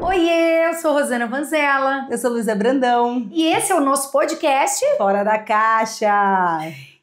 Oiê, eu sou Rosana Vanzella. Eu sou Luísa Brandão. E esse é o nosso podcast Fora da Caixa.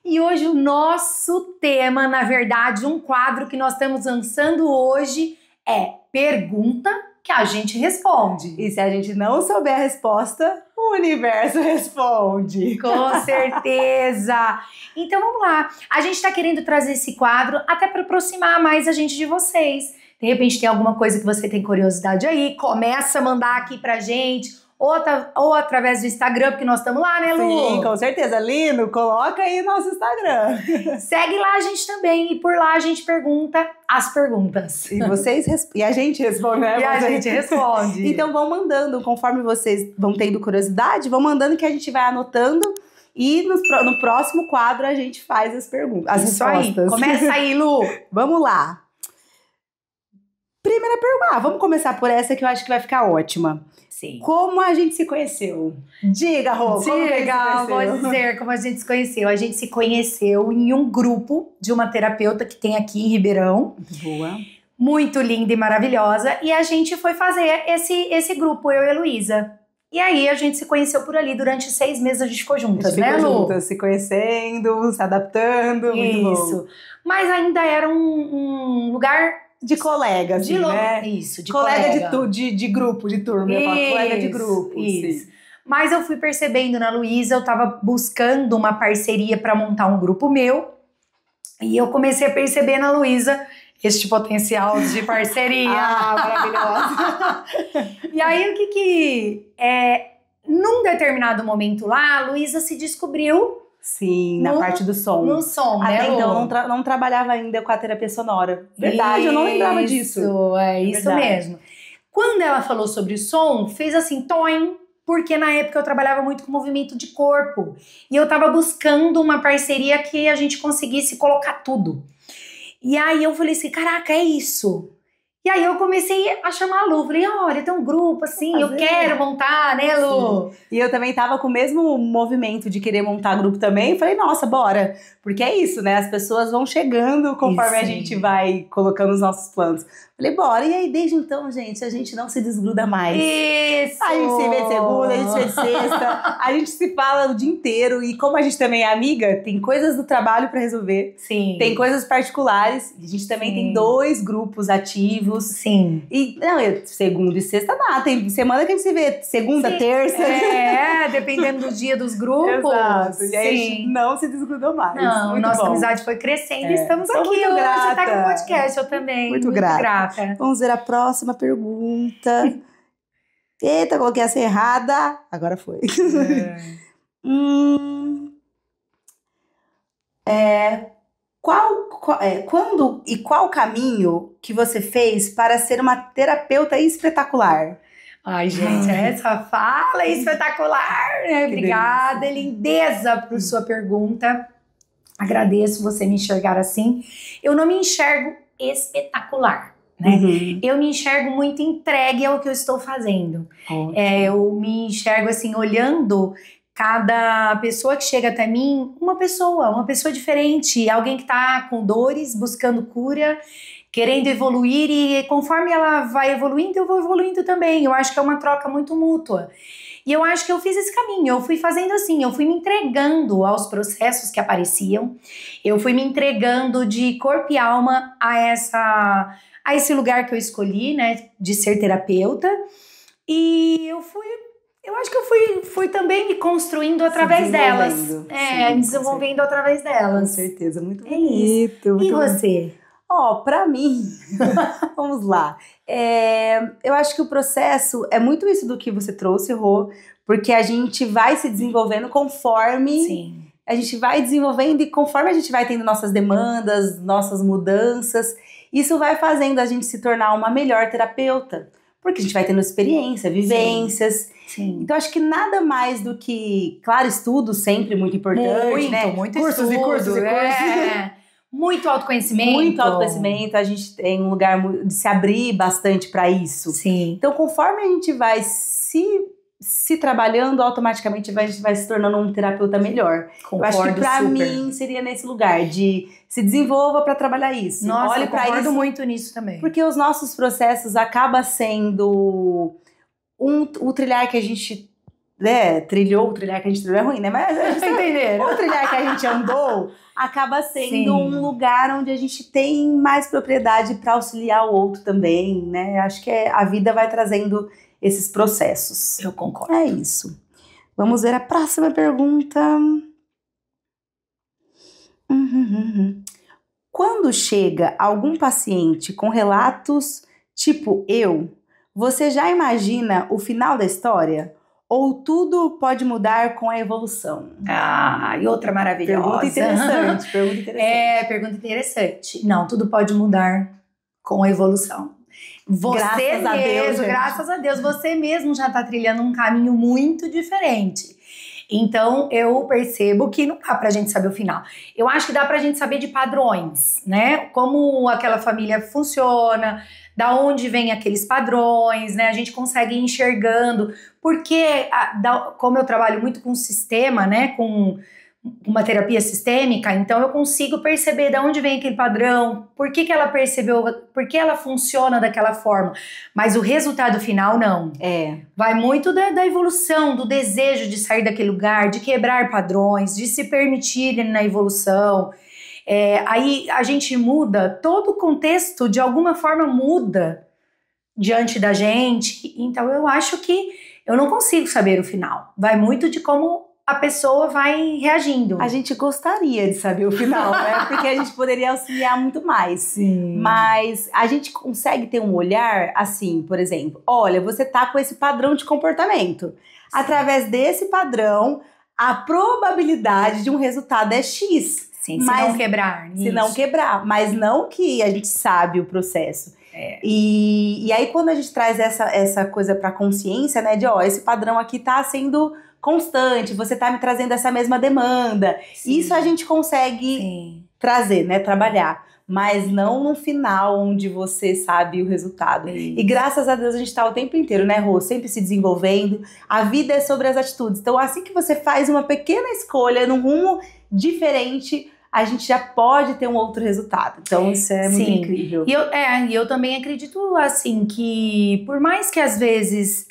E hoje o nosso tema, na verdade, um quadro que nós estamos lançando hoje é Pergunta que a gente responde. E se a gente não souber a resposta, o universo responde. Com certeza! Então vamos lá. A gente está querendo trazer esse quadro até para aproximar mais a gente de vocês. De repente tem alguma coisa que você tem curiosidade aí, começa a mandar aqui pra gente, ou através do Instagram, porque nós estamos lá, né, Lu? Sim, com certeza. Lino, coloca aí nosso Instagram. Segue lá a gente também, e por lá a gente pergunta as perguntas. E a gente responde, né? E a gente responde. Então vão mandando, conforme vocês vão tendo curiosidade, vão mandando que a gente vai anotando. E no próximo quadro a gente faz as perguntas, as respostas. Aí. Começa aí, Lu. Vamos lá. Primeira pergunta. Vamos começar por essa que eu acho que vai ficar ótima. Sim. Como a gente se conheceu? Diga, Rô. Diga, vou dizer como a gente se conheceu. A gente se conheceu em um grupo de uma terapeuta que tem aqui em Ribeirão. Boa. Muito linda e maravilhosa. E a gente foi fazer esse grupo, eu e a Heloísa. E aí a gente se conheceu por ali, durante 6 meses a gente ficou juntas, né, Lu? Juntas, se conhecendo, se adaptando. Isso. Mas ainda era um lugar... De colega, assim, né? Isso, de colega. De grupo, de turma. Eu falo colega de grupo. Isso. Sim. Mas eu fui percebendo na Luísa, eu tava buscando uma parceria para montar um grupo meu. E eu comecei a perceber na Luísa este potencial de parceria. Maravilhosa. E aí, num determinado momento lá, a Luísa se descobriu... Sim, na parte do som. No som, até né? Até então não trabalhava ainda com a terapia sonora. Verdade, eu não lembrava disso. Isso mesmo. Quando ela falou sobre o som, fez assim, toim, porque na época eu trabalhava muito com movimento de corpo. E eu tava buscando uma parceria que a gente conseguisse colocar tudo. E aí eu falei assim, caraca, é isso. E aí eu comecei a chamar a Lu, falei, olha, tem um grupo assim, eu quero montar, né, Lu? Sim. E eu também tava com o mesmo movimento de querer montar grupo também, falei, nossa, bora. Porque é isso, né, as pessoas vão chegando conforme a gente vai colocando os nossos planos. Falei, bora. E aí, desde então, gente, a gente não se desgruda mais. Isso! A gente se vê segunda, a gente se vê sexta, a gente se fala o dia inteiro. E como a gente também é amiga, tem coisas do trabalho pra resolver. Sim. Tem coisas particulares. A gente também tem 2 grupos ativos. Sim. E, segunda e sexta dá. Tem semana que a gente se vê segunda, terça. Dependendo do dia dos grupos. Exato. E aí a gente não se desgrudou mais. Não, muito nossa bom. amizade foi crescendo e estamos aqui muito hoje. grata. Tá com o podcast, eu também. Muito grata. Vamos ver a próxima pergunta. Eita, coloquei essa errada. Agora foi. Quando e qual caminho que você fez para ser uma terapeuta espetacular? Ai, gente, essa fala é espetacular, né? Obrigada, lindeza, por sua pergunta. Agradeço você me enxergar assim. Eu não me enxergo espetacular, né? Eu me enxergo muito entregue ao que eu estou fazendo. Eu me enxergo assim, olhando cada pessoa que chega até mim, uma pessoa diferente, alguém que está com dores, buscando cura, querendo evoluir, e conforme ela vai evoluindo, eu vou evoluindo também. Eu acho que é uma troca muito mútua. E eu acho que eu fiz esse caminho, eu fui fazendo assim, eu fui me entregando aos processos que apareciam, eu fui me entregando de corpo e alma a esse lugar que eu escolhi, né, de ser terapeuta. E eu acho que eu fui também me construindo através delas. Me desenvolvendo através delas. Com certeza, muito bonito. Muito e você? Pra mim, vamos lá. Eu acho que o processo é muito isso do que você trouxe, Rô, porque a gente vai se desenvolvendo conforme... Sim. A gente vai desenvolvendo e conforme a gente vai tendo nossas demandas, nossas mudanças, isso vai fazendo a gente se tornar uma melhor terapeuta. Porque a gente vai tendo experiência, vivências. Sim. Então, acho que nada mais do que... Claro, estudo sempre muito importante, né? Muito cursos estudo, e cursos e cursos. Muito autoconhecimento. Muito autoconhecimento. A gente tem um lugar de se abrir bastante para isso. Sim. Então, conforme a gente vai se trabalhando, automaticamente a gente vai se tornando um terapeuta melhor. Concordo, eu acho que pra super. mim seria nesse lugar de se desenvolva para trabalhar isso. Nossa, olhe eu para concordo isso, muito nisso também. porque os nossos processos acabam sendo o trilhar que a gente trilhou, o trilhar que a gente trilhou é ruim, né? Mas o trilhar que a gente andou acaba sendo um lugar onde a gente tem mais propriedade para auxiliar o outro também, né? Acho que a vida vai trazendo esses processos. Eu concordo. É isso. Vamos ver a próxima pergunta. Quando chega algum paciente com relatos tipo você já imagina o final da história? Ou tudo pode mudar com a evolução? E outra maravilhosa. Pergunta interessante. Não, tudo pode mudar com a evolução. Graças a Deus, você mesmo já está trilhando um caminho muito diferente. Então, eu percebo que não dá pra gente saber o final. Eu acho que dá pra gente saber de padrões, né? Como aquela família funciona, da onde vem aqueles padrões, né? A gente consegue ir enxergando. Porque, como eu trabalho muito com sistema, né? Com uma terapia sistêmica, então eu consigo perceber de onde vem aquele padrão, por que ela percebeu, por que ela funciona daquela forma, mas o resultado final não. Vai muito da evolução, do desejo de sair daquele lugar, de quebrar padrões, de se permitir na evolução. Aí a gente muda, todo o contexto de alguma forma muda diante da gente, então eu acho que eu não consigo saber o final, vai muito de como a pessoa vai reagindo. A gente gostaria de saber o final, né? Porque a gente poderia auxiliar muito mais. Sim. Mas a gente consegue ter um olhar assim, por exemplo, olha, você tá com esse padrão de comportamento. Sim. Através desse padrão, a probabilidade de um resultado é X. Sim, se não quebrar. Se não quebrar, mas não que a gente sabe o processo. E aí quando a gente traz essa coisa pra consciência, né, de esse padrão aqui tá sendo constante, você tá me trazendo essa mesma demanda. Sim. Isso a gente consegue trazer, né, trabalhar. Mas não no final, onde você sabe o resultado. E graças a Deus a gente tá o tempo inteiro, né, Rô? Sempre se desenvolvendo. A vida é sobre as atitudes. Então assim que você faz uma pequena escolha num rumo diferente, a gente já pode ter um outro resultado. Então isso é muito incrível. E eu também acredito, assim, que por mais que às vezes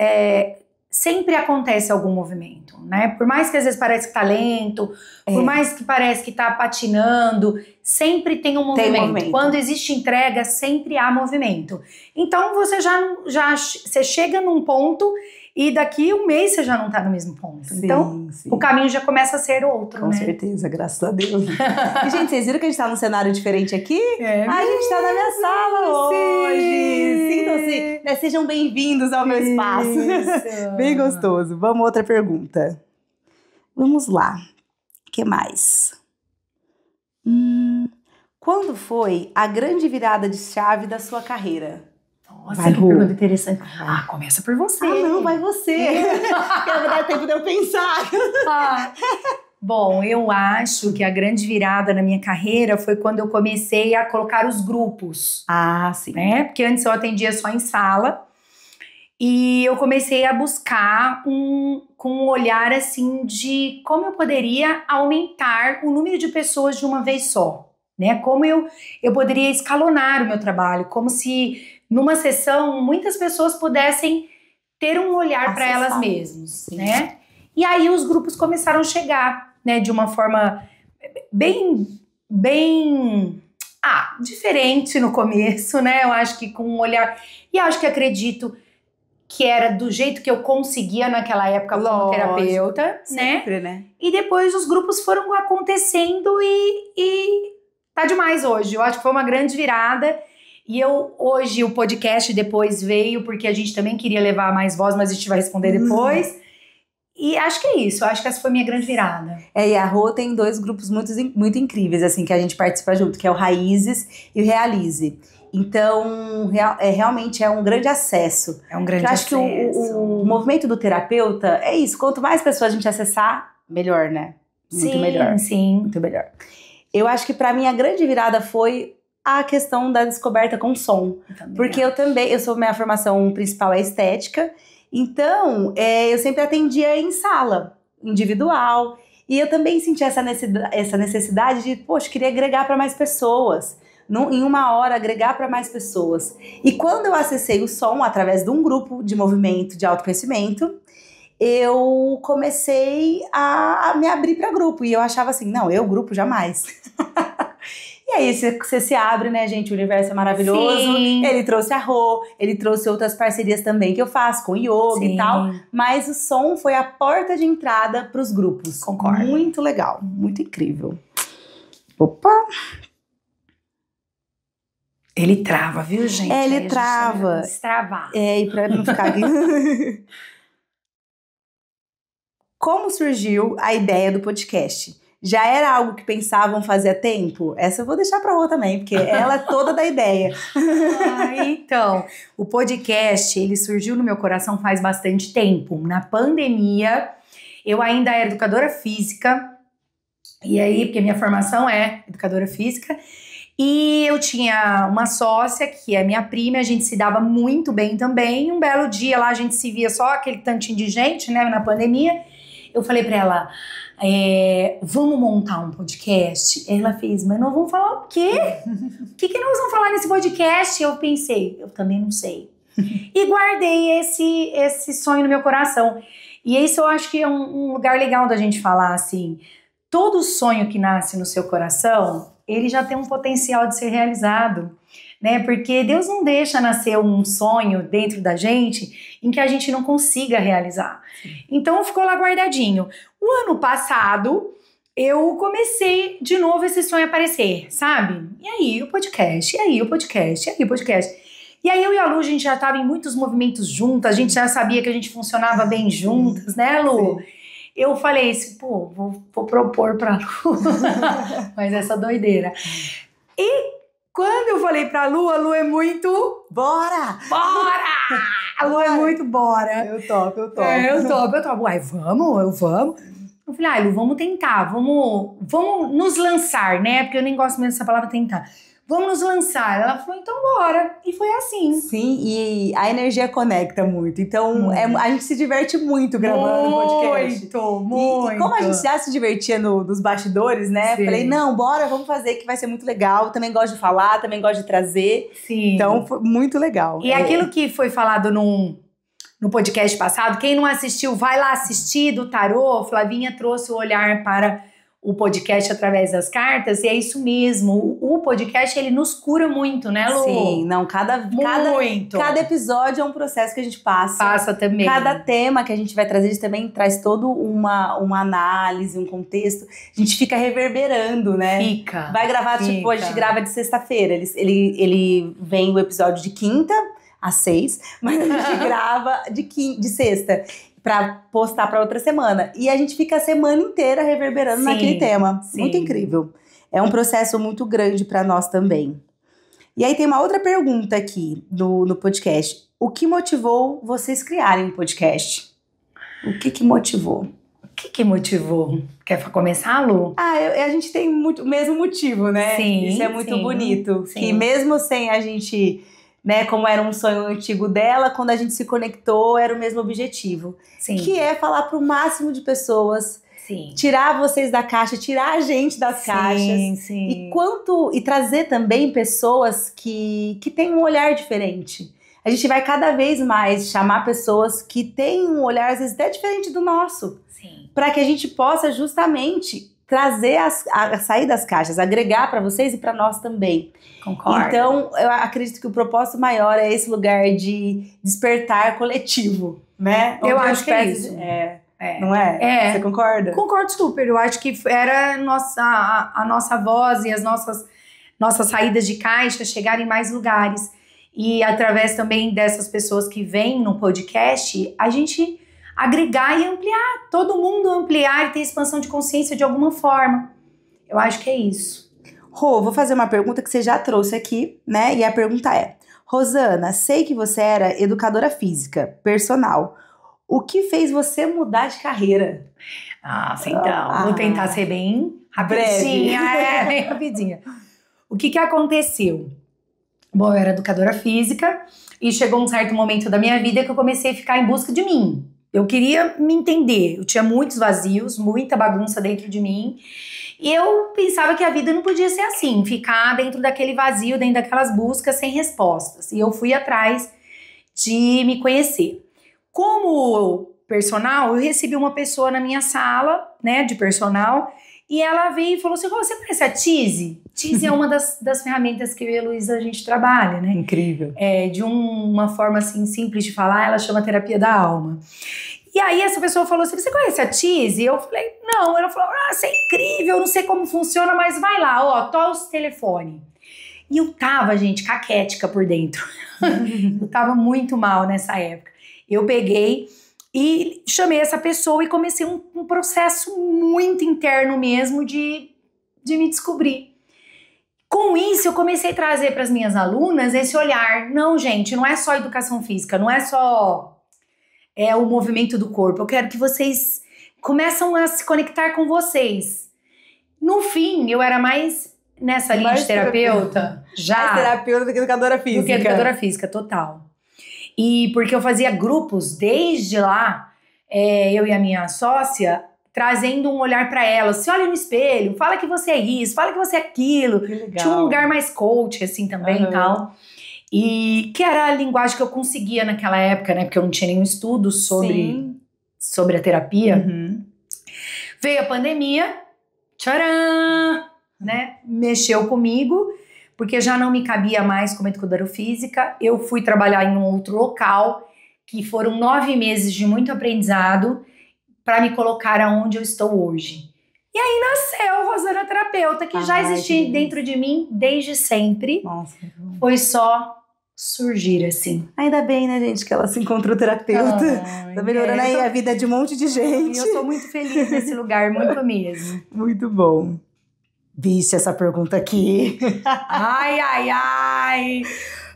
sempre acontece algum movimento, né? Por mais que às vezes parece que tá lento, por mais que parece que tá patinando, sempre tem um movimento. Quando existe entrega, sempre há movimento. Então você você chega num ponto e daqui um mês você já não tá no mesmo ponto. Então o caminho já começa a ser outro, Com né? certeza, graças a Deus. E, gente, vocês viram que a gente tá num cenário diferente aqui? A gente tá na minha sala hoje. Sintam-se, né? Sejam bem-vindos ao meu espaço. Bem gostoso. Vamos outra pergunta. Vamos lá. O que mais? Quando foi a grande virada de chave da sua carreira? Nossa, que pergunta interessante. Começa por você. Não, vai você. Quero dar tempo de eu pensar. Bom, eu acho que a grande virada na minha carreira foi quando eu comecei a colocar os grupos. Sim. Né? Porque antes eu atendia só em sala. E eu comecei a buscar com um olhar assim de como eu poderia aumentar o número de pessoas de uma vez só. Né? Como eu poderia escalonar o meu trabalho. Como se numa sessão muitas pessoas pudessem ter um olhar para elas mesmas. Né? E aí os grupos começaram a chegar, né, de uma forma bem diferente no começo, né? Eu acho que com um olhar... E acho que acredito que era do jeito que eu conseguia naquela época como terapeuta, sempre, né? E depois os grupos foram acontecendo e tá demais hoje. Eu acho que foi uma grande virada. E hoje o podcast depois veio porque a gente também queria levar mais voz, mas a gente vai responder depois. E acho que é isso, acho que essa foi a minha grande virada. E a Rô tem 2 grupos muito incríveis, assim, que a gente participa junto, que é o Raízes e o Realize. Então, realmente é um grande acesso. É um grande acesso. Eu acho que o movimento do terapeuta é isso, quanto mais pessoas a gente acessar, melhor, né? Muito melhor. Sim. Muito melhor. Eu acho que pra mim a grande virada foi a questão da descoberta com som. Porque minha formação principal é estética, então eu sempre atendia em sala, individual, e eu também senti essa necessidade de, queria agregar para mais pessoas. em uma hora, agregar para mais pessoas. E quando eu acessei o som através de um grupo de movimento de autoconhecimento, eu comecei a me abrir para grupo. E eu achava assim, não, grupo jamais. E aí você se abre, né, gente? O universo é maravilhoso. Sim. Ele trouxe a Rô, ele trouxe outras parcerias também que eu faço com yoga e tal. Mas o som foi a porta de entrada para os grupos. Concordo. Muito legal, muito incrível. Opa! Ele trava, viu, gente? Ele trava. Destravar. E pra não ficar aqui. Como surgiu a ideia do podcast? Já era algo que pensavam fazer há tempo? Essa eu vou deixar pra Rô também, porque ela é toda da ideia. Então, o podcast, ele surgiu no meu coração faz bastante tempo. Na pandemia, eu ainda era educadora física, e aí, porque minha formação é educadora física, e eu tinha uma sócia, que é minha prima, a gente se dava muito bem também. Um belo dia lá, a gente se via só aquele tantinho de gente, né, na pandemia. Eu falei pra ela, vamos montar um podcast? Ela fez, mas nós vamos falar o quê? O que nós vamos falar nesse podcast? Eu pensei, eu também não sei. E guardei esse sonho no meu coração. E isso eu acho que é um lugar legal da gente falar, assim. Todo sonho que nasce no seu coração, ele já tem um potencial de ser realizado, né? Porque Deus não deixa nascer um sonho dentro da gente em que a gente não consiga realizar. Então ficou lá guardadinho. O ano passado, eu comecei de novo esse sonho a aparecer, sabe? E aí o podcast, e aí o podcast, e aí o podcast. E aí eu e a Lu, a gente já estava em muitos movimentos juntas, a gente já sabia que a gente funcionava bem juntas, né, Lu? Sim. Eu falei assim, vou propor pra Lu, mas essa doideira. E quando eu falei pra Lu, a Lu é muito... Bora! A Lu é muito bora. Eu topo. Eu topo. Uai, vamos. Eu falei, Lu, vamos tentar, vamos nos lançar, né? Porque eu nem gosto mesmo dessa palavra tentar. Vamos nos lançar. Ela falou, então bora. E foi assim. Sim, e a energia conecta muito. Então, a gente se diverte muito gravando o podcast. Muito. E como a gente já se divertia nos bastidores, né? Sim. Falei, não, bora, vamos fazer que vai ser muito legal. Eu também gosto de falar, também gosto de trazer. Sim. Então, foi muito legal. E aquilo que foi falado no podcast passado, quem não assistiu, vai lá assistir, do tarô. Flavinha trouxe o olhar para o podcast através das cartas, e é isso mesmo. O podcast, ele nos cura muito, né, Lu? Sim, não, cada episódio é um processo que a gente passa. Passa também. Cada tema que a gente vai trazer, a gente também traz todo uma análise, um contexto. A gente fica reverberando, né? Vai gravar, tipo, a gente grava de sexta-feira. Ele vem o episódio de quinta às 6, mas a gente grava de sexta. Pra postar pra outra semana. E a gente fica a semana inteira reverberando naquele tema. Sim. Muito incrível. É um processo muito grande pra nós também. E aí tem uma outra pergunta aqui no podcast. O que motivou vocês criarem um podcast? O que motivou? O que motivou? Quer começar, Lu? A gente tem o mesmo motivo, né? Sim. Isso é muito bonito. Sim. Que mesmo sem a gente... né, como era um sonho antigo dela, quando a gente se conectou, era o mesmo objetivo. Sim. Que é falar para o máximo de pessoas, sim, tirar vocês da caixa, tirar a gente das caixas. Sim. E trazer também pessoas que têm um olhar diferente. A gente vai cada vez mais chamar pessoas que têm um olhar, às vezes, até diferente do nosso. Para que a gente possa justamente trazer a sair das caixas, agregar para vocês e para nós também. Concordo. Então, eu acredito que o propósito maior é esse lugar de despertar coletivo, né? Eu acho que é isso. Não é? Você concorda? Concordo super. Eu acho que era a nossa voz e as nossas saídas de caixa chegarem em mais lugares. E através também dessas pessoas que vêm no podcast, a gente agregar e ampliar. Todo mundo ampliar e ter expansão de consciência de alguma forma. Eu acho que é isso. Rô, vou fazer uma pergunta que você já trouxe aqui, né? E a pergunta é: Rosana, sei que você era educadora física, personal. O que fez você mudar de carreira? Então, vou tentar ser bem rapidinha. Bem rapidinha. O que aconteceu? Bom, eu era educadora física e chegou um certo momento da minha vida que eu comecei a ficar em busca de mim. Eu queria me entender. Eu tinha muitos vazios, muita bagunça dentro de mim. E eu pensava que a vida não podia ser assim, ficar dentro daquele vazio, dentro daquelas buscas sem respostas. E eu fui atrás de me conhecer. Como personal, eu recebi uma pessoa na minha sala, né, de personal, e ela veio e falou assim: você conhece a Tizi? Tizi é uma das ferramentas que eu e a Luísa a gente trabalha, né? Incrível. De uma forma assim simples de falar, ela chama terapia da alma. E aí essa pessoa falou assim: você conhece a Tizi? Eu falei: não. Ela falou: você é incrível, eu não sei como funciona, mas vai lá, ó, toca o telefone. E eu tava, gente, caquética por dentro. Eu tava muito mal nessa época. Eu peguei e chamei essa pessoa e comecei um processo muito interno mesmo de me descobrir. Com isso, eu comecei a trazer para as minhas alunas esse olhar. Não, gente, não é só educação física, não é só o movimento do corpo. Eu quero que vocês começam a se conectar com vocês. No fim, eu era mais nessa linha de terapeuta. Mais terapeuta do que educadora física. Do que educadora física, total. E porque eu fazia grupos desde lá, eu e a minha sócia, trazendo um olhar para ela. Se olha no espelho, fala que você é isso, fala que você é aquilo. Que legal. Tinha um lugar mais coach, assim, também e tal. E que era a linguagem que eu conseguia naquela época, né? Porque eu não tinha nenhum estudo sobre a terapia. Uhum. Veio a pandemia, tcharam, né? Mexeu comigo, porque já não me cabia mais como educadora física. Eu fui trabalhar em um outro local, que foram 9 meses de muito aprendizado para me colocar aonde eu estou hoje. E aí nasceu Rosana Terapeuta, que já existia dentro de mim desde sempre. Nossa. Foi só surgir, assim. Ainda bem, né, gente, que ela se encontrou terapeuta. Tá melhorando aí a vida de um monte de gente. Eu sou muito feliz nesse lugar, muito mesmo. Muito bom. Vixe, essa pergunta aqui. Ai, ai, ai.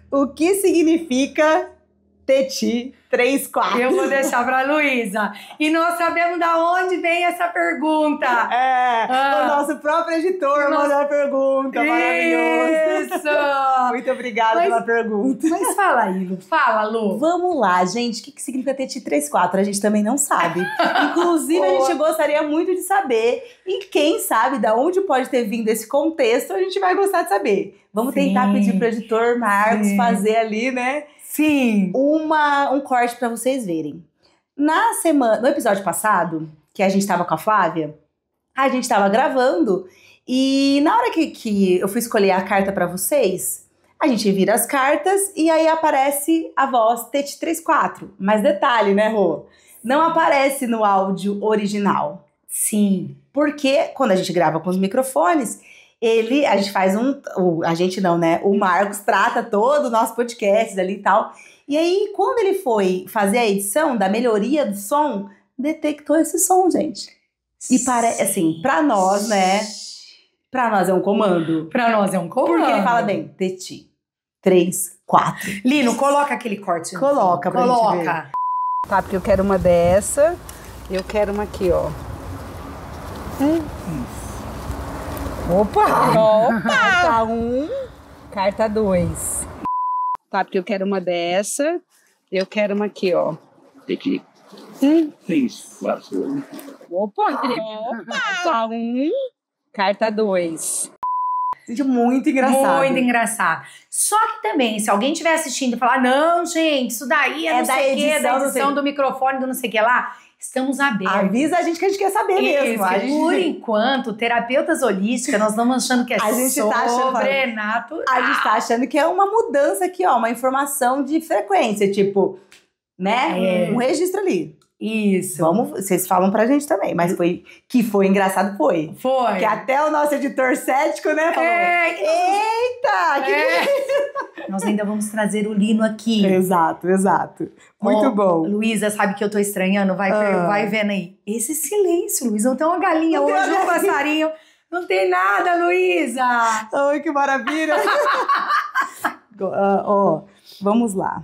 O que significa Teti 34? Eu vou deixar pra Luísa. E nós sabemos da onde vem essa pergunta. O nosso próprio editor mandou a pergunta. Maravilhoso. Isso! Muito obrigada pela pergunta. Mas fala aí, Lu. Fala, Lu. Vamos lá, gente. O que significa Teti 34? A gente também não sabe. Inclusive, a gente gostaria muito de saber. E quem sabe da onde pode ter vindo esse contexto, a gente vai gostar de saber. Vamos tentar pedir pro editor Marcos fazer ali, né? Sim. Um corte pra vocês verem. No episódio passado, que a gente tava com a Flávia, a gente tava gravando e na hora que eu fui escolher a carta pra vocês, a gente vira as cartas e aí aparece a voz Teti 34. Mas detalhe, né, Rô? Não aparece no áudio original. Sim. Porque quando a gente grava com os microfones, a gente faz a gente não, né? O Marcos trata todo o nosso podcast ali e tal. E aí, quando ele foi fazer a edição da melhoria do som, detectou esse som, gente. E assim, pra nós, né? Pra nós é um comando. Pra nós é um comando. Porque ele fala bem, Teti 3, 4. Lino, coloca aquele corte. Coloca pra gente ver. Tá, porque eu quero uma dessa. Eu quero uma aqui, ó. Opa! Carta 1, carta 2. Tá, porque eu quero uma dessa. Eu quero uma aqui, ó. Teti 3, 4. Opa! Carta 1, carta 2. Muito engraçado. Muito engraçado. Só que também, se alguém estiver assistindo e falar, não, gente, isso daí é não da sei o quê, da edição do do microfone, do não sei o que lá, estamos abertos. Avisa a gente que a gente quer saber mesmo. Por enquanto, terapeutas holísticas, nós estamos achando que é sobrenatural. A gente tá achando que é uma mudança aqui, ó, uma informação de frequência, tipo, né? Um registro ali. Isso. Vocês falam pra gente também, mas foi engraçado, foi. Foi. Que até o nosso editor cético, né, falou, eita, que Nós ainda vamos trazer o Lino aqui. Exato. Muito bom. Luísa, sabe que eu tô estranhando? Vai vendo aí. Esse silêncio, Luísa. Não tem uma galinha Não hoje, um passarinho. Não tem nada, Luísa. Ai, que maravilha. Vamos lá.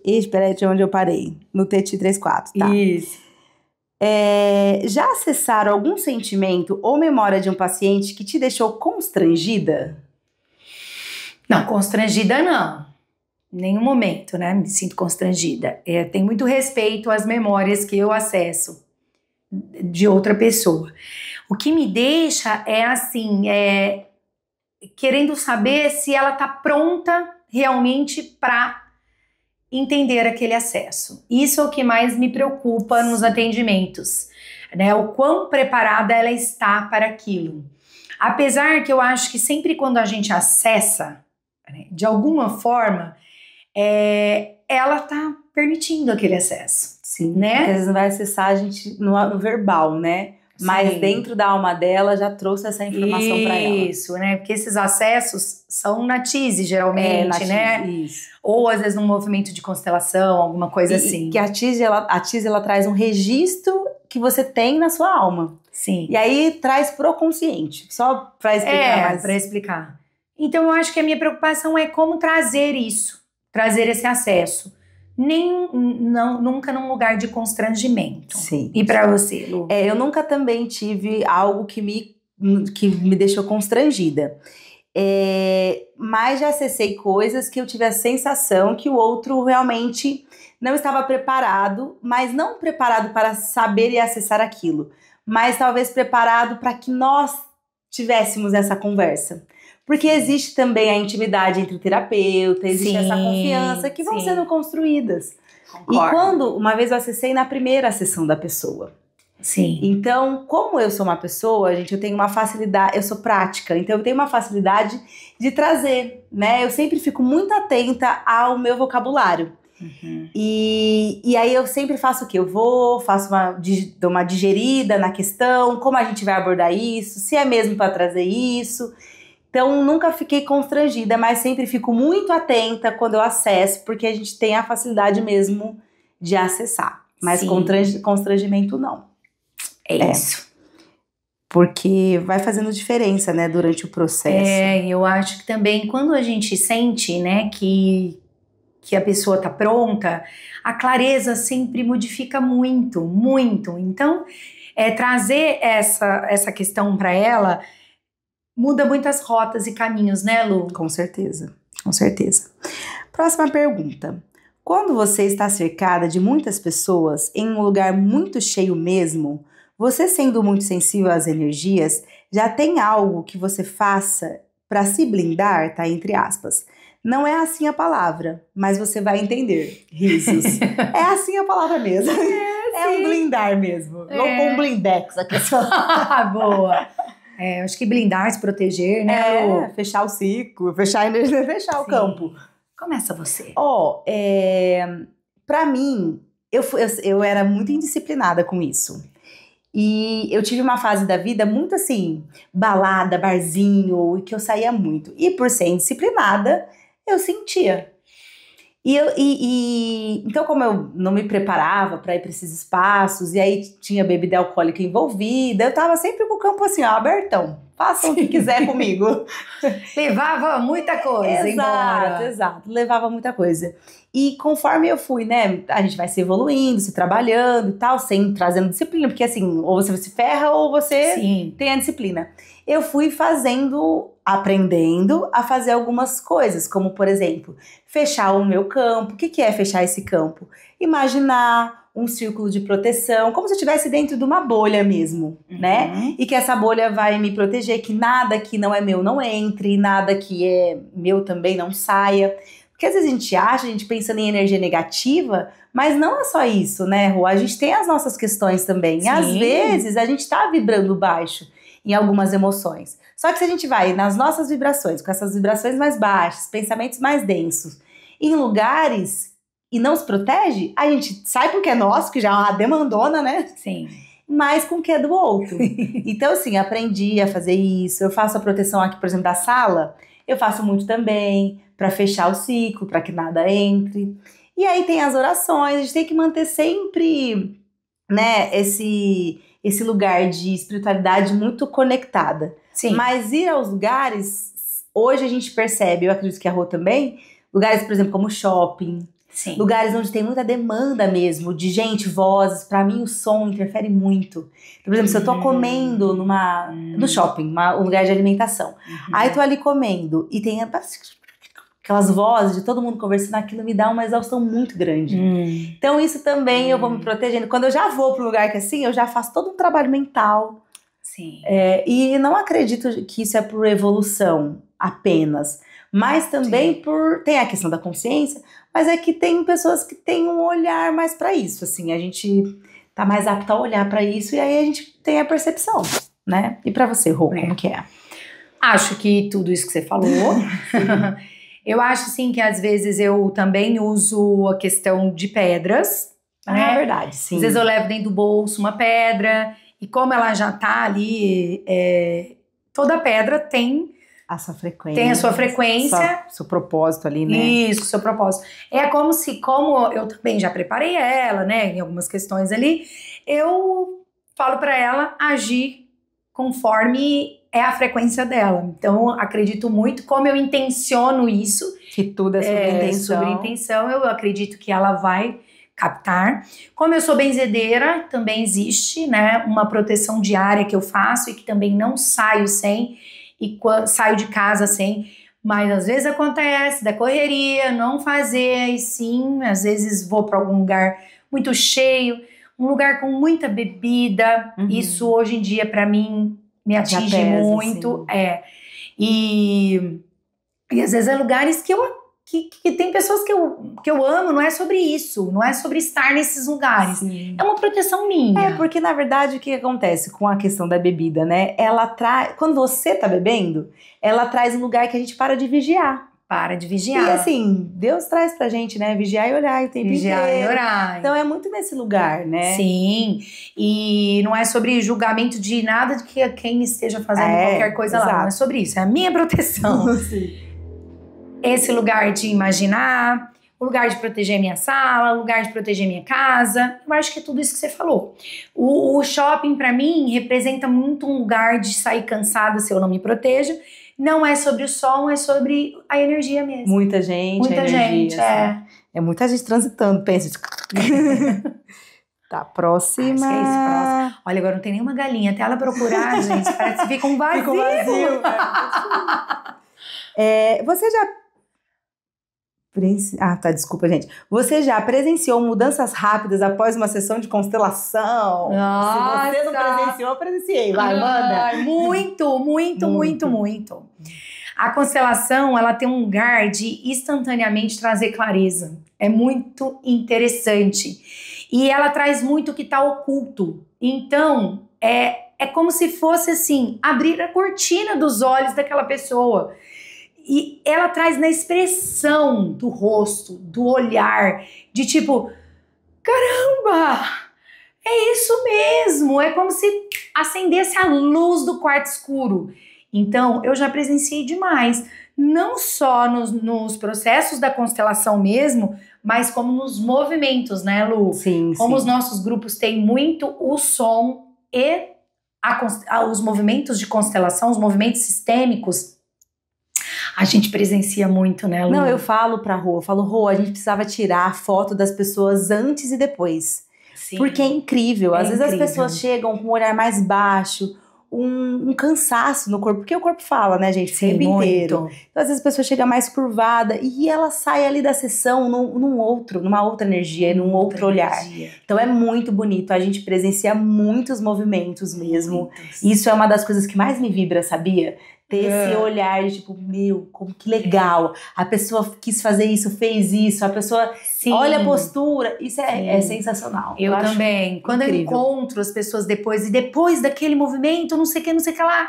Espera aí, de onde eu parei. No Teti 34, tá? Isso. Já acessaram algum sentimento ou memória de um paciente que te deixou constrangida? Não, constrangida não. Nenhum momento, né? Me sinto constrangida. Tem muito respeito às memórias que eu acesso de outra pessoa. O que me deixa é assim, querendo saber se ela está pronta realmente para entender aquele acesso. Isso é o que mais me preocupa nos atendimentos, né? O quão preparada ela está para aquilo. Apesar que eu acho que sempre quando a gente acessa, né, de alguma forma, ela está permitindo aquele acesso. Sim, né? Porque às vezes não vai acessar a gente no verbal, né? Mas Sim. dentro da alma dela já trouxe essa informação para ela. Isso, né? Porque esses acessos são na TISE, geralmente, na né? TISE, isso. Ou às vezes num movimento de constelação, alguma coisa assim. Que a TISE ela traz um registro que você tem na sua alma. Sim. E aí traz pro consciente. Só para explicar mais. Para explicar. Então eu acho que a minha preocupação é como trazer isso, trazer esse acesso. Nunca num lugar de constrangimento. Sim. E pra você, Lu? Eu nunca também tive algo que me deixou constrangida. Mas já acessei coisas que eu tive a sensação que o outro realmente não estava preparado, mas não preparado para saber e acessar aquilo, mas talvez preparado para que nós tivéssemos essa conversa. Porque existe também a intimidade entre o terapeuta, existe essa confiança que vão sendo construídas. Concordo. E quando, uma vez eu acessei na primeira sessão da pessoa. Sim. Então, como eu sou uma pessoa, gente, eu tenho uma facilidade, eu sou prática, então eu tenho uma facilidade de trazer, né? Eu sempre fico muito atenta ao meu vocabulário. Uhum. E aí eu sempre faço o quê? Eu dou uma digerida na questão, como a gente vai abordar isso, se é mesmo para trazer isso. Então, nunca fiquei constrangida, mas sempre fico muito atenta quando eu acesso, porque a gente tem a facilidade mesmo de acessar. Mas constrangimento não. Isso. Porque vai fazendo diferença, né, durante o processo. Eu acho que também quando a gente sente, né, que a pessoa tá pronta, a clareza sempre modifica muito, muito. Então, trazer essa questão para ela muda muitas rotas e caminhos, né, Lu? Com certeza, com certeza. Próxima pergunta. Quando você está cercada de muitas pessoas em um lugar muito cheio mesmo, você sendo muito sensível às energias, já tem algo que você faça para se blindar, tá? Entre aspas. Não é assim a palavra, mas você vai entender. Risos. É assim a palavra mesmo. É um blindar mesmo. Vou pôr um blindex aqui só. Boa. Acho que blindar, se proteger, né? Fechar o ciclo, fechar a energia, fechar o campo. Começa você. Pra mim, eu era muito indisciplinada com isso. E eu tive uma fase da vida muito assim, balada, barzinho, e que eu saía muito. E por ser indisciplinada, eu sentia. Então, como eu não me preparava para ir para esses espaços, e aí tinha bebida alcoólica envolvida, eu tava sempre com o campo assim, ó, abertão. Façam o que quiser comigo. Levava muita coisa embora. Exato. Levava muita coisa. E conforme eu fui, né, a gente vai se evoluindo, se trabalhando e tal, trazendo disciplina, porque assim, ou você se ferra ou você tem a disciplina. Eu fui aprendendo a fazer algumas coisas, como por exemplo, fechar o meu campo. O que é fechar esse campo? Imaginar um círculo de proteção, como se eu estivesse dentro de uma bolha mesmo, né? E que essa bolha vai me proteger, que nada que não é meu não entre, nada que é meu também não saia. Porque às vezes a gente pensando em energia negativa, mas não é só isso, né, Rô? A gente tem as nossas questões também. E às vezes a gente tá vibrando baixo em algumas emoções. Só que se a gente vai nas nossas vibrações, com essas vibrações mais baixas, pensamentos mais densos, em lugares e não se protege, a gente sai porque é nosso, que já é uma demandona, né? Sim. Mas com o que é do outro. Então, assim, aprendi a fazer isso. Eu faço a proteção aqui, por exemplo, da sala. Eu faço muito também para fechar o ciclo, para que nada entre. E aí tem as orações. A gente tem que manter sempre, né, esse lugar de espiritualidade muito conectada. Sim. Mas ir aos lugares, hoje a gente percebe, eu acredito que a Rô também, lugares, por exemplo, como shopping, Sim. Lugares onde tem muita demanda mesmo, de gente, vozes. Pra mim o som interfere muito. Então, por exemplo, se eu tô comendo no shopping, um lugar de alimentação. Aí tô ali comendo e tem aquelas vozes de todo mundo conversando, aquilo me dá uma exaustão muito grande. Então isso também eu vou me protegendo. Quando eu já vou para um lugar que assim, eu já faço todo um trabalho mental. Sim. E não acredito que isso é por evolução apenas, mas também tem a questão da consciência, mas é que tem pessoas que têm um olhar mais para isso, assim, a gente tá mais apto a olhar para isso e aí a gente tem a percepção, né? E para você, Rô, como que é? Acho que tudo isso que você falou. Eu acho, sim, que às vezes eu também uso a questão de pedras. Né? É verdade, sim. Às vezes eu levo dentro do bolso uma pedra e como ela já tá ali, toda pedra tem a sua frequência. Tem a sua frequência. Seu propósito ali, né? Isso, seu propósito. É como eu também já preparei ela, né, em algumas questões ali, eu falo para ela agir conforme é a frequência dela. Então, acredito muito, como eu intenciono isso. Que tudo é sobre intenção. Sobre intenção, eu acredito que ela vai captar. Como eu sou benzedeira, também existe, né, uma proteção diária que eu faço e que também não saio sem, e saio de casa sem, mas às vezes acontece da correria, não fazer, e sim, às vezes vou para algum lugar muito cheio, um lugar com muita bebida, isso hoje em dia para mim me atinge pesa, muito, e às vezes é lugares que tem pessoas que eu amo, não é sobre isso, não é sobre estar nesses lugares, sim. É uma proteção minha. Porque na verdade o que acontece com a questão da bebida, né, ela traz, quando você tá bebendo, ela traz um lugar que a gente para de vigiar. E assim, Deus traz pra gente, né, vigiar e orar o tempo inteiro. Vigiar e orar. Então é muito nesse lugar, né? Sim, e não é sobre julgamento de nada de que quem esteja fazendo qualquer coisa lá, não é sobre isso, é a minha proteção. Sim. Esse lugar de imaginar, o lugar de proteger minha sala, o lugar de proteger minha casa, eu acho que é tudo isso que você falou. O shopping pra mim representa muito um lugar de sair cansada se eu não me protejo. Não é sobre o som, é sobre a energia mesmo. Muita gente, assim. É muita gente transitando, pensa. Tá, próxima. Acho que é isso, próxima. Olha, agora não tem nenhuma galinha. Até ela procurar, gente, parece que fica um vazio. Fica um vazio. Você já... desculpa, gente. Você já presenciou mudanças rápidas após uma sessão de constelação? Nossa. Se você não presenciou, eu presenciei. Vai, manda. Muito. A constelação, ela tem um lugar de instantaneamente trazer clareza. É muito interessante. E ela traz muito o que está oculto. Então, é como se fosse assim, abrir a cortina dos olhos daquela pessoa. E ela traz na expressão do rosto, do olhar, de tipo, caramba, é isso mesmo, é como se acendesse a luz do quarto escuro. Então, eu já presenciei demais, não só nos processos da constelação mesmo, mas como nos movimentos, né, Lu? Sim, como os nossos grupos têm muito o som e os movimentos de constelação, os movimentos sistêmicos, a gente presencia muito, né, Lu? Não, eu falo pra Rô, a gente precisava tirar a foto das pessoas antes e depois. Sim. Porque é incrível. Às vezes as pessoas chegam com um olhar mais baixo, um cansaço no corpo, porque o corpo fala, né, gente, o tempo inteiro. Então, às vezes a pessoa chega mais curvada e ela sai ali da sessão numa outra energia, num outro olhar. Então é muito bonito, a gente presencia muitos movimentos mesmo. Isso é uma das coisas que mais me vibra, sabia? Ter esse olhar de tipo, meu, como que legal. A pessoa quis fazer isso, fez isso. A pessoa olha a postura. Isso é sensacional. Eu também. Quando eu encontro as pessoas depois daquele movimento, não sei o que lá.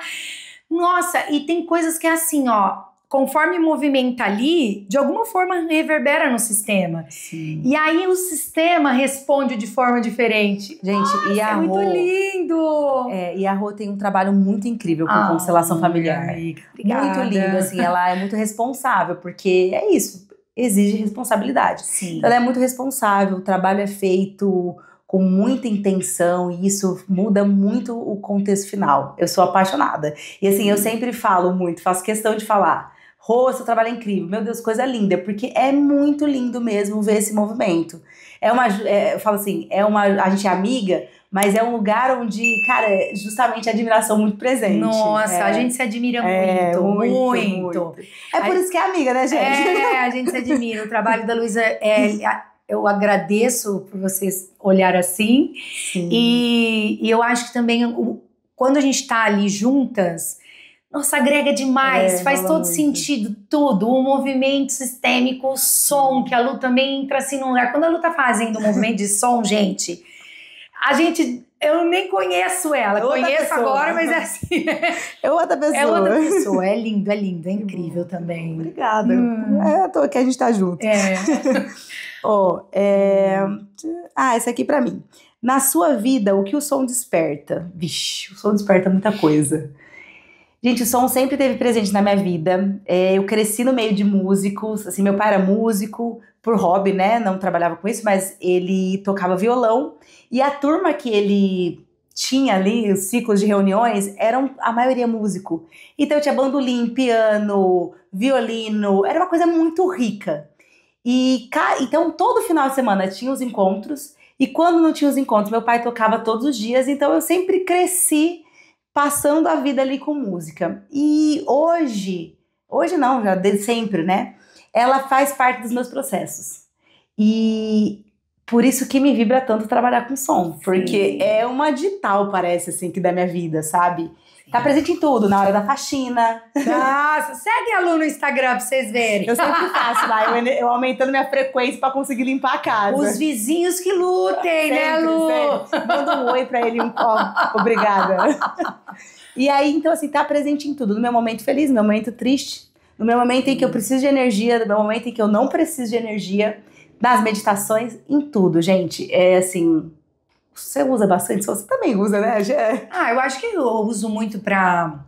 Nossa, e tem coisas que é assim, ó. Conforme movimenta ali, de alguma forma reverbera no sistema. Sim. E aí o sistema responde de forma diferente. Gente, nossa, e a Rô, muito lindo! E a Rô tem um trabalho muito incrível com constelação familiar. Amiga, obrigada. Muito lindo, assim, ela é muito responsável, porque é isso, exige responsabilidade. Sim. Então ela é muito responsável, o trabalho é feito com muita intenção e isso muda muito o contexto final. Eu sou apaixonada. E assim, eu sempre falo muito, faço questão de falar. Rô, seu trabalho é incrível, meu Deus, coisa linda, porque é muito lindo mesmo ver esse movimento. Eu falo assim, a gente é amiga, Mas é um lugar onde, cara, é justamente a admiração muito presente. Nossa, a gente se admira muito. É por isso que é amiga, né, gente? A gente se admira. O trabalho da Luísa, eu agradeço por vocês olhar assim. Sim. E eu acho que também, quando a gente tá ali juntas, nossa, agrega demais, faz todo sentido, tudo. O movimento sistêmico, o som, que a Lu também entra assim num lugar. Quando a Lu tá fazendo um movimento de som, gente, eu nem conheço ela, conheço agora, mas é assim. É outra pessoa. É outra pessoa, é lindo, é incrível também. Obrigada. É à toa que a gente tá junto. Esse aqui pra mim. Na sua vida, o que o som desperta? Vixe, o som desperta muita coisa. Gente, o som sempre esteve presente na minha vida. Eu cresci no meio de músicos. Assim, meu pai era músico por hobby, né? Não trabalhava com isso, mas ele tocava violão. E a turma que ele tinha ali, os ciclos de reuniões, eram a maioria músico. Então eu tinha bandolim, piano, violino. Era uma coisa muito rica. Então todo final de semana tinha os encontros. E quando não tinha os encontros, meu pai tocava todos os dias. Então eu sempre cresci passando a vida ali com música. E hoje não, já desde sempre, né? Ela faz parte dos meus processos. E por isso que me vibra tanto trabalhar com som. Porque é uma digital, parece, assim, que da minha vida, sabe? Tá presente em tudo, na hora da faxina. Nossa, segue a Lu no Instagram pra vocês verem. Eu sempre faço lá, eu aumentando minha frequência pra conseguir limpar a casa. Os vizinhos que lutem, né, Lu? Sempre. Manda um oi pra ele, obrigada. E aí, então, assim, tá presente em tudo. No meu momento feliz, no meu momento triste, no meu momento em que eu preciso de energia, no meu momento em que eu não preciso de energia, nas meditações, em tudo, gente. É assim... Você usa bastante? Você também usa, né? Eu acho que eu uso muito pra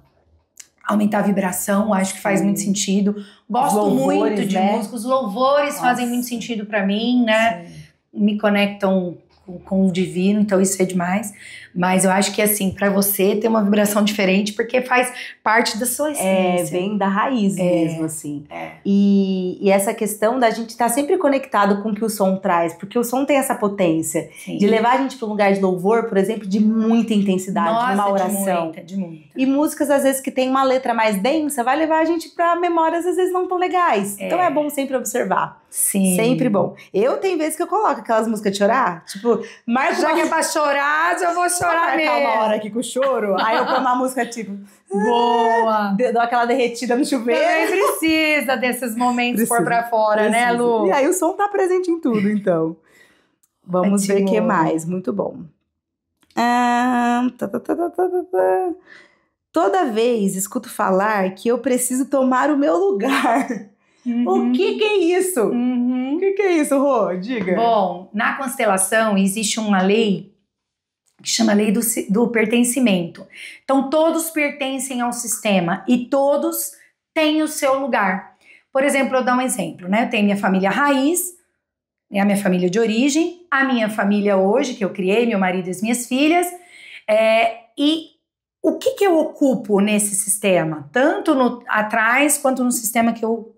aumentar a vibração, acho que faz muito sentido. Gosto muito de música, os louvores fazem muito sentido pra mim, né? Sim. Me conectam com o divino, então isso é demais. Mas eu acho que, assim, pra você ter uma vibração diferente, porque faz parte da sua essência. Vem da raiz mesmo, assim. E essa questão da gente estar sempre conectado com o que o som traz, porque o som tem essa potência de levar a gente para um lugar de louvor, por exemplo, de muita intensidade, de uma oração. De muita. E músicas, às vezes, que tem uma letra mais densa, vai levar a gente para memórias, às vezes, não tão legais. Então é bom sempre observar. Sim. Sempre bom. Eu tenho vezes que eu coloco aquelas músicas de chorar, tipo, já que é pra chorar, já vou chorar mesmo. Uma hora aqui com choro, aí eu ponho uma música tipo... Boa! Dou aquela derretida no chuveiro. Também precisa desses momentos por pra fora, né, Lu? E aí o som tá presente em tudo, então. Vamos ver o que mais. Muito bom. Toda vez escuto falar que eu preciso tomar o meu lugar. O que é isso? O que é isso, Rô? Diga. Bom, na constelação existe uma lei que chama lei do pertencimento. Então, todos pertencem ao sistema e todos têm o seu lugar. Por exemplo, eu dou um exemplo, né? Eu tenho minha família raiz, a minha família de origem, a minha família hoje, que eu criei, meu marido e as minhas filhas, e o que eu ocupo nesse sistema? Tanto atrás quanto no sistema que eu...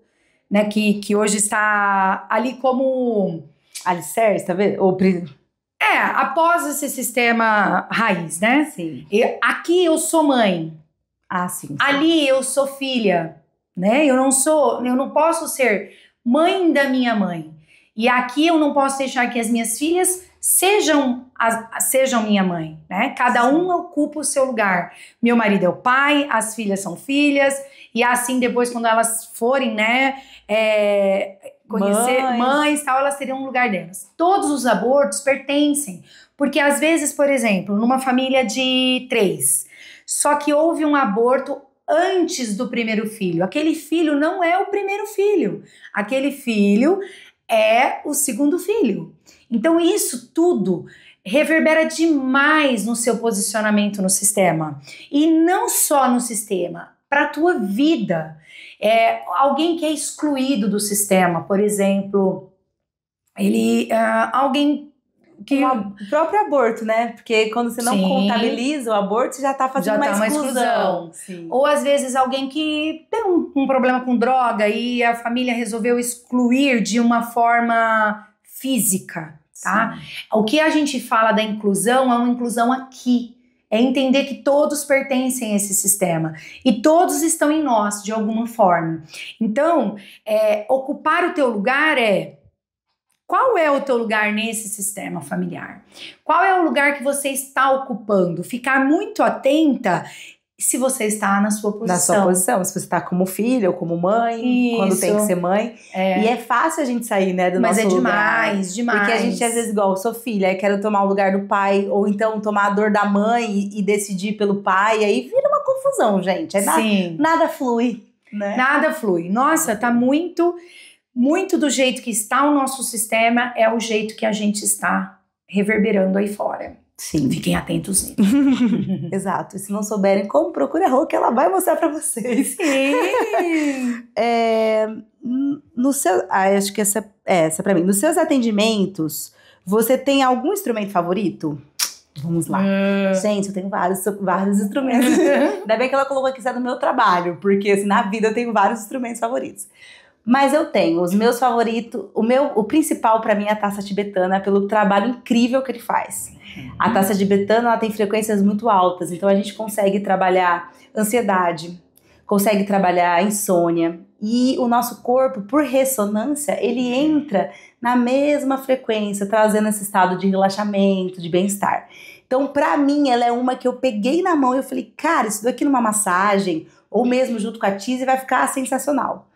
Né, que hoje está ali como alicerce, tá vendo? Após esse sistema raiz, né? Sim. Aqui eu sou mãe. Sim. Ali eu sou filha, né? Eu não posso ser mãe da minha mãe. E aqui eu não posso deixar que as minhas filhas sejam minha mãe, né? Cada um ocupa o seu lugar. Meu marido é o pai, as filhas são filhas, e assim depois quando elas forem, né, conhecer mães, tal, elas teriam um lugar delas. Todos os abortos pertencem, porque às vezes, por exemplo, numa família de 3, só que houve um aborto antes do primeiro filho. Aquele filho não é o primeiro filho. Aquele filho é o segundo filho. Então isso tudo reverbera demais no seu posicionamento no sistema. E não só no sistema, para a tua vida. Alguém que é excluído do sistema, por exemplo, alguém que... O próprio aborto, né? Porque quando você não contabiliza o aborto, você já tá fazendo uma exclusão. Ou às vezes alguém que tem um problema com droga e a família resolveu excluir de uma forma física. tá? O que a gente fala da inclusão é uma inclusão aqui. É entender que todos pertencem a esse sistema e todos estão em nós, de alguma forma. Então, ocupar o teu lugar qual é o teu lugar nesse sistema familiar? Qual é o lugar que você está ocupando? Ficar muito atenta se você está na sua posição. Na sua posição, se você está como filha ou como mãe, quando tem que ser mãe. E é fácil a gente sair, né, do nosso lugar. Mas é demais. Porque a gente, às vezes, igual, eu sou filha, quero tomar o lugar do pai, ou então tomar a dor da mãe e decidir pelo pai, aí vira uma confusão, gente. Nada flui, né? Nada flui. Nossa, tá muito do jeito que está o nosso sistema, é o jeito que a gente está reverberando aí fora. Sim. Fiquem atentos nisso. Exato. E se não souberem como, procure a Rô, que ela vai mostrar pra vocês. Sim. Acho que essa pra mim. Nos seus atendimentos, você tem algum instrumento favorito? Vamos lá. Gente, eu tenho vários instrumentos. Ainda bem que ela colocou aqui, isso é do meu trabalho. Porque, assim, na vida eu tenho vários instrumentos favoritos. Mas eu tenho os meus favoritos. O principal pra mim é a taça tibetana, pelo trabalho incrível que ele faz. A taça tibetana, ela tem frequências muito altas, então a gente consegue trabalhar ansiedade, consegue trabalhar insônia, e o nosso corpo, por ressonância, ele entra na mesma frequência, trazendo esse estado de relaxamento, de bem-estar. Então, pra mim, ela é uma que eu peguei na mão e eu falei, cara, isso daqui numa massagem, ou mesmo junto com a Tise, vai ficar sensacional.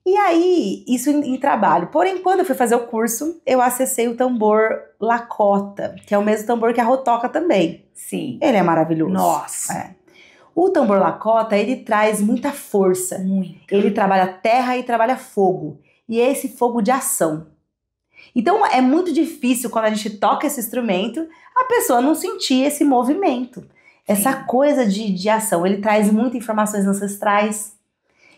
E aí, isso em trabalho. Porém, quando eu fui fazer o curso, eu acessei o tambor Lakota, que é o mesmo tambor que a Rô toca também. Sim. Ele é maravilhoso. Nossa. O tambor Lakota, ele traz muita força. Muito. Ele trabalha terra e trabalha fogo. E é esse fogo de ação. Então, é muito difícil quando a gente toca esse instrumento, a pessoa não sentir esse movimento. Essa coisa de ação. Ele traz muitas informações ancestrais.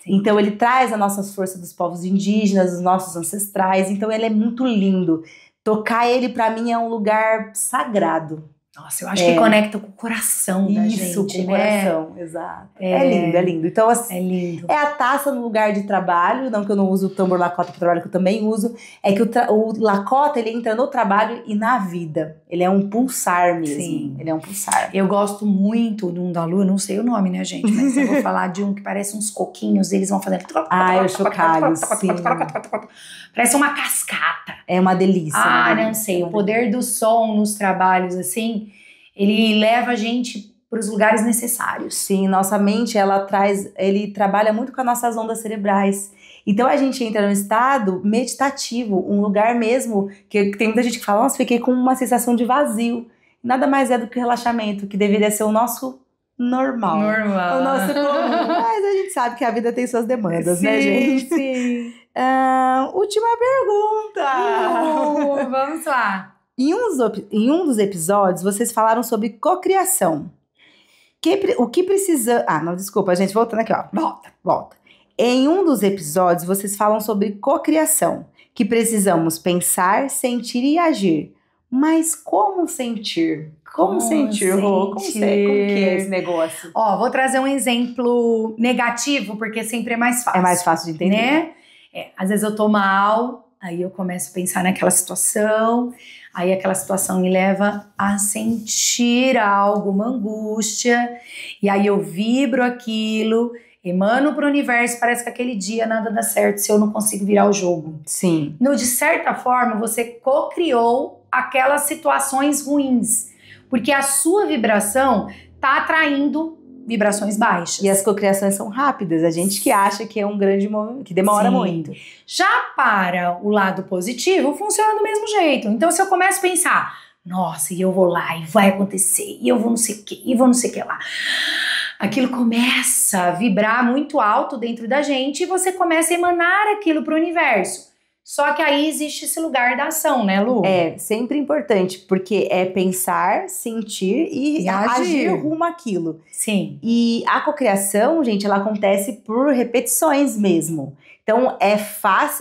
Então, ele traz a nossa força dos povos indígenas, dos nossos ancestrais. Então, ele é muito lindo. Tocar ele, pra mim, é um lugar sagrado. Nossa, eu acho que conecta com o coração da gente. Isso, com o né? coração, exato. É lindo, é lindo. Então, assim, é lindo. É a taça no lugar de trabalho, não que eu não uso o tambor Lakota para trabalho, que eu também uso. É que o Lakota, ele entra no trabalho e na vida. Ele é um pulsar mesmo. Sim. Ele é um pulsar. Eu gosto muito de um da Lua, não sei o nome, né, gente? Mas eu vou falar de um que parece uns coquinhos, eles vão fazendo... Ah, o chocalho, sim. Parece uma cascata. É uma delícia. Ah, não sei. O poder do som nos trabalhos, assim, ele leva a gente para os lugares necessários. Sim, nossa mente, ele trabalha muito com as nossas ondas cerebrais. Então a gente entra num estado meditativo, um lugar mesmo que tem muita gente que fala, nossa, fiquei com uma sensação de vazio. Nada mais é do que o relaxamento, que deveria ser o nosso normal. O nosso comum. Mas a gente sabe que a vida tem suas demandas, né, gente? Sim. Última pergunta. Vamos lá. Em um dos episódios, vocês falaram sobre cocriação. O que precisa... Ah, não, desculpa, gente. Voltando aqui, ó. Volta. Em um dos episódios, vocês falam sobre cocriação. Que precisamos pensar, sentir e agir. Mas como sentir? Como sentir, Rô? Como que é esse negócio? Ó, vou trazer um exemplo negativo, porque sempre é mais fácil. É mais fácil de entender. Né? Às vezes eu tô mal, aí eu começo a pensar naquela situação, aí aquela situação me leva a sentir algo, uma angústia, e aí eu vibro aquilo, emano pro universo, parece que aquele dia nada dá certo se eu não consigo virar o jogo. Sim. De certa forma, você co-criou aquelas situações ruins, porque a sua vibração tá atraindo vibrações baixas. E as cocriações são rápidas, a gente que acha que é um grande movimento, que demora muito. Já para o lado positivo, funciona do mesmo jeito. Então, se eu começo a pensar, nossa, e eu vou lá, e vai acontecer, e eu vou não sei o que, e vou não sei o que lá. Aquilo começa a vibrar muito alto dentro da gente e você começa a emanar aquilo para o universo. Só que aí existe esse lugar da ação, né, Lu? É, sempre importante, porque é pensar, sentir e agir rumo àquilo. Sim. E a cocriação, gente, ela acontece por repetições mesmo. Então, é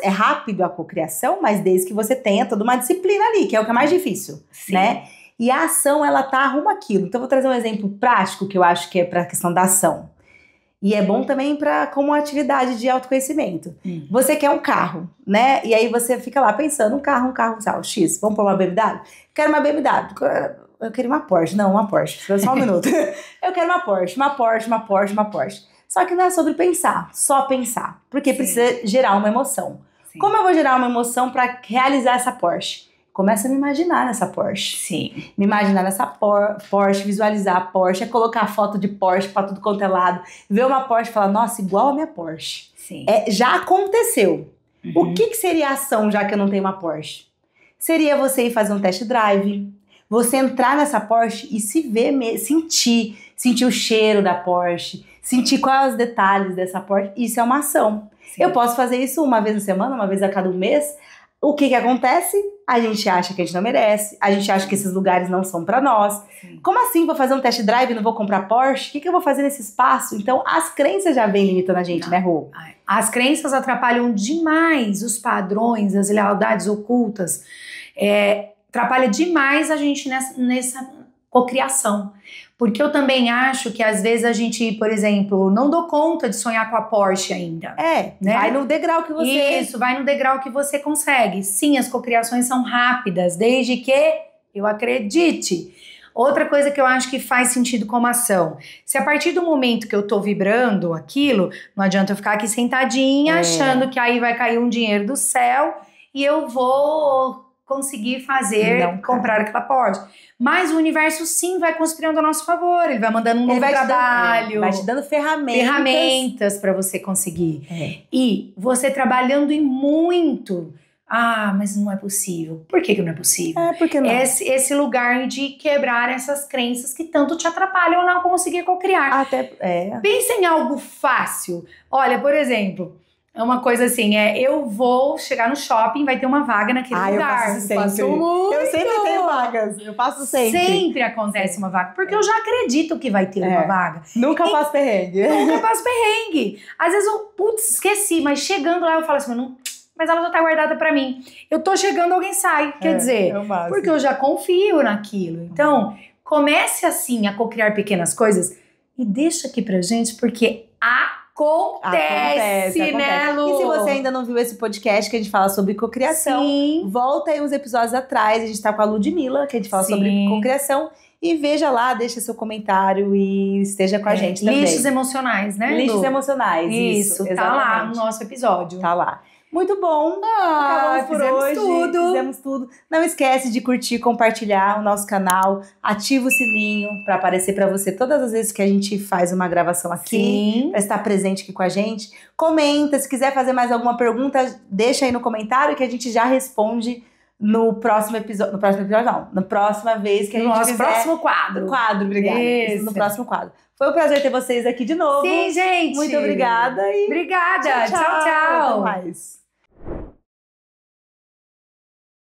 rápido a cocriação, mas desde que você tenha toda uma disciplina ali, que é o que é mais difícil, né? E a ação, ela tá rumo àquilo. Então, eu vou trazer um exemplo prático que eu acho que é para a questão da ação. E é bom também como atividade de autoconhecimento. Você quer um carro, né? E aí você fica lá pensando, um carro, sabe, X, vamos pôr uma BMW? Quero uma BMW. Eu queria uma Porsche. Não, uma Porsche. Só um minuto. Eu quero uma Porsche. Só que não é sobre pensar, só pensar. Porque precisa gerar uma emoção. Sim. Como eu vou gerar uma emoção para realizar essa Porsche? Começa a me imaginar nessa Porsche. Sim. Me imaginar nessa Porsche, visualizar a Porsche, é colocar foto de Porsche pra tudo quanto é lado. Ver uma Porsche e falar, nossa, igual a minha Porsche. Sim. Já aconteceu. O que seria a ação, já que eu não tenho uma Porsche? Seria você ir fazer um test drive, você entrar nessa Porsche e se ver, sentir o cheiro da Porsche, sentir quais os detalhes dessa Porsche. Isso é uma ação. Sim. Eu posso fazer isso uma vez na semana, uma vez a cada mês. O que acontece? A gente acha que a gente não merece, a gente acha que esses lugares não são pra nós. Sim. Como assim? Vou fazer um test drive e não vou comprar Porsche? O que eu vou fazer nesse espaço? Então, as crenças já vêm limitando a gente, né, Rô? As crenças atrapalham demais os padrões, as lealdades ocultas. Atrapalha demais a gente nessa cocriação. Porque eu também acho que às vezes a gente, por exemplo, não dou conta de sonhar com a Porsche ainda. Né? Vai no degrau que você... Isso, vai no degrau que você consegue. Sim, as cocriações são rápidas, desde que eu acredite. Outra coisa que eu acho que faz sentido como ação. Se a partir do momento que eu tô vibrando aquilo, não adianta eu ficar aqui sentadinha achando que aí vai cair um dinheiro do céu e eu vou conseguir comprar aquela Porsche. Mas o universo sim vai conspirando a nosso favor, ele vai mandando um novo trabalho. Vai te dando ferramentas para você conseguir. E você trabalhando em muito. Mas não é possível. Por que não é possível? Porque não. Esse lugar de quebrar essas crenças que tanto te atrapalham a não conseguir cocriar. Pensa em algo fácil. Olha, por exemplo... É uma coisa assim, eu vou chegar no shopping, vai ter uma vaga naquele lugar. Eu faço sempre. Eu sempre tenho vagas, eu faço sempre. Sempre acontece uma vaga, porque eu já acredito que vai ter uma vaga. Nunca passo perrengue. Às vezes eu, esqueci, mas chegando lá eu falo assim, mas ela já tá guardada pra mim. Eu tô chegando, alguém sai, quer dizer, porque eu já confio naquilo. Então, comece assim a cocriar pequenas coisas e deixa aqui pra gente, porque Acontece, né, Lu? E se você ainda não viu esse podcast que a gente fala sobre cocriação, volta aí uns episódios atrás, a gente tá com a Ludmilla, que a gente fala sobre cocriação, e veja lá, deixa seu comentário e esteja com a gente também. Lixos emocionais, né, Lu? Lixos emocionais, isso tá lá no nosso episódio. Tá lá. Muito bom. Acabamos por hoje. Fizemos tudo. Não esquece de curtir, compartilhar o nosso canal. Ativa o sininho para aparecer para você todas as vezes que a gente faz uma gravação aqui. Para estar presente aqui com a gente. Comenta. Se quiser fazer mais alguma pergunta, deixa aí no comentário que a gente já responde no próximo episódio. No próximo episódio, não. Na próxima vez que a gente fizer. No próximo quadro. Obrigada. Isso. No próximo quadro. Foi um prazer ter vocês aqui de novo. Sim, gente. Muito obrigada. Obrigada. Tchau. Até mais.